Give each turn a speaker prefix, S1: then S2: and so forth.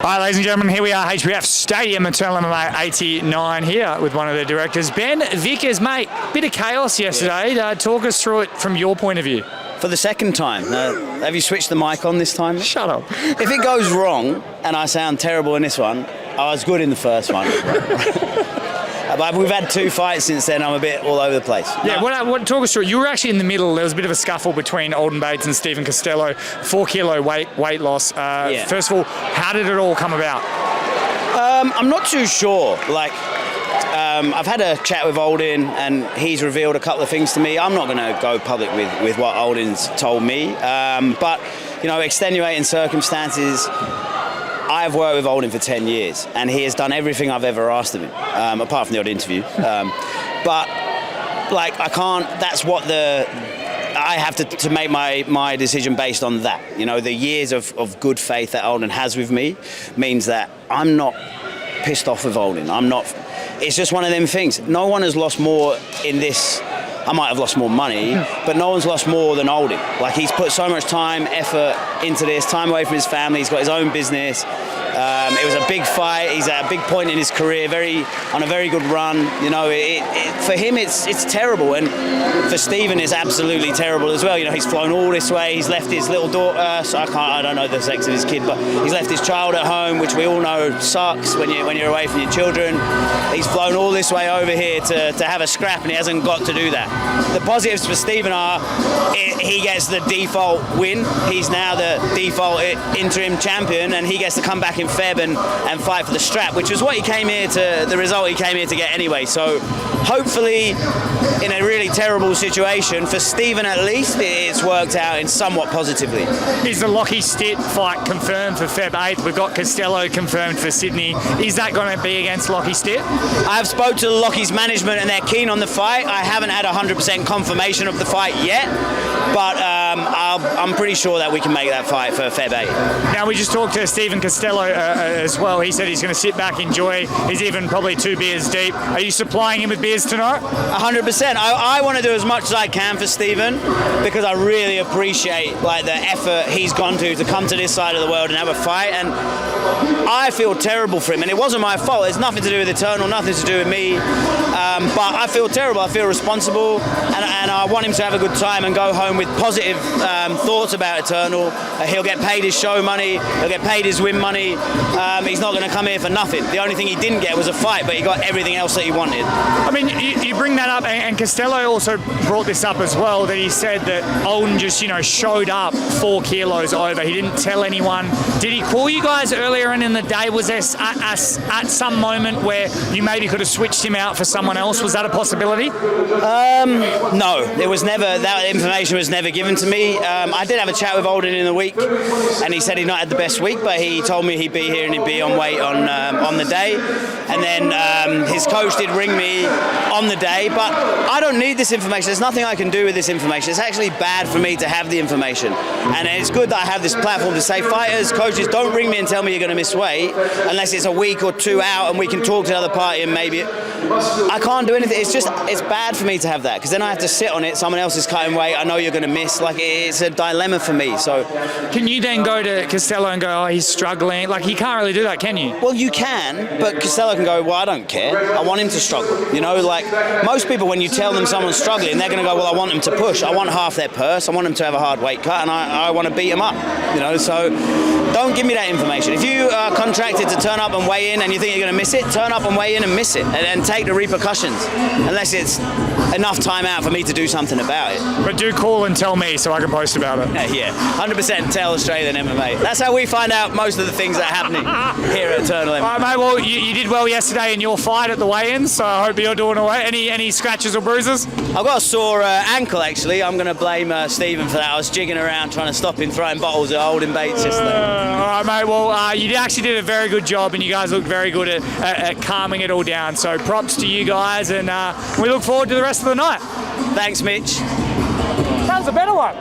S1: Hi ladies and gentlemen, here we are, HBF Stadium, Eternal MMA 89 here with one of the directors, Ben Vickers. Mate, bit of chaos yesterday. Talk us through it from your point of view.
S2: For the second time. Have you switched the mic on this time?
S1: Shut up.
S2: If it goes wrong and I sound terrible in this one, I was good in the first one. But we've had two fights since then. I'm a bit all over the place.
S1: Yeah, talk us through it. You were actually in the middle. There was a bit of a scuffle between Alden Bates and Stephen Costello. 4 kilo weight loss.
S2: Yeah.
S1: First of all, how did it all come about?
S2: I'm not too sure. I've had a chat with Alden and he's revealed a couple of things to me. I'm not going to go public with what Alden's told me. But, extenuating circumstances, I've worked with Alden for 10 years and he has done everything I've ever asked of him, apart from the odd interview. I can't, that's what I have to make my decision based on that. The years of good faith that Alden has with me means that I'm not pissed off with Alden. It's just one of them things. No one has lost more in this. I might have lost more money, but no one's lost more than Alden. He's put so much time, effort into this, time away from his family. He's got his own business. It was a big fight. He's at a big point in his career, on a very good run. For him, it's terrible, and for Stephen, it's absolutely terrible as well. He's flown all this way. He's left his little daughter. So I don't know the sex of his kid, but he's left his child at home, which we all know sucks when you're away from your children. He's flown all this way over here to have a scrap, and he hasn't got to do that. The positives for Stephen are he gets the default win. He's now the default interim champion, and he gets to come back in Feb and fight for the strap, which is what the result he came here to get anyway. So hopefully, in a really terrible situation, for Stephen at least, it's worked out in somewhat positively.
S1: Is the Lockie Stitt fight confirmed for Feb 8th? We've got Costello confirmed for Sydney. Is that going to be against Lockie Stitt?
S2: I've spoke to Lockie's management and they're keen on the fight. I haven't had 100% confirmation of the fight yet, but I'm pretty sure that we can make that fight for Feb 8.
S1: Now, we just talked to Stephen Costello as well. He said he's going to sit back, enjoy. He's even probably 2 beers deep. Are you supplying him with beers tonight?
S2: 100%. I want to do as much as I can for Stephen because I really appreciate the effort he's gone to come to this side of the world and have a fight. And I feel terrible for him, and it wasn't my fault. It's nothing to do with Eternal, nothing to do with me. But I feel terrible. I feel responsible, and I want him to have a good time and go home with positive thoughts about Eternal. He'll get paid his show money. He'll get paid his win money. He's not going to come here for nothing. The only thing he didn't get was a fight, but he got everything else that he wanted.
S1: I mean, you bring that up, and Costello also brought this up as well, that he said that Alden just, showed up 4 kilos over. He didn't tell anyone. Did he call you guys earlier in the day? Was there at some moment where you maybe could have switched him out for someone else? Was that a possibility?
S2: No, it was never. That information was never given to me. I did have a chat with Alden in the week, and he said he'd not had the best week, but he told me he'd be here and he'd be on weight on the day. And then his coach did ring me on the day, but I don't need this information. There's nothing I can do with this information. It's actually bad for me to have the information, and it's good that I have this platform to say, fighters, coaches, don't ring me and tell me you're going to miss weight unless it's a week or 2 out and we can talk to the other party and maybe. I can't do anything. It's bad for me to have that because then I have to sit on it. Someone else is cutting weight. I know you're going to miss. It's a dilemma for me. So,
S1: can you then go to Costello and go, oh, he's struggling? He can't really do that, can you?
S2: Well, you can, but Costello can go, well, I don't care. I want him to struggle. Most people, when you tell them someone's struggling, they're going to go, well, I want them to push. I want half their purse. I want them to have a hard weight cut, and I want to beat them up. So don't give me that information. If you are contracted to turn up and weigh in and you think you're going to miss it, turn up and weigh in and miss it and take the repercussions, unless it's enough time out for me to do something about it.
S1: But do call and tell me so I can post about it.
S2: Yeah, 100% tell Australian MMA. That's how we find out most of the things that are happening here at Eternal MMA.
S1: All right, mate, well, you did well yesterday in your fight at the weigh-in, so I hope you're doing all right. Any scratches or bruises?
S2: I've got a sore ankle, actually. I'm going to blame Stephen for that. I was jigging around trying to stop him throwing bottles at Alden Bates yesterday.
S1: All right, mate, well, you actually did a very good job, and you guys looked very good at calming it all down. So props to you guys, and we look forward to the rest of the night.
S2: Thanks, Mitch.
S1: That was a better one.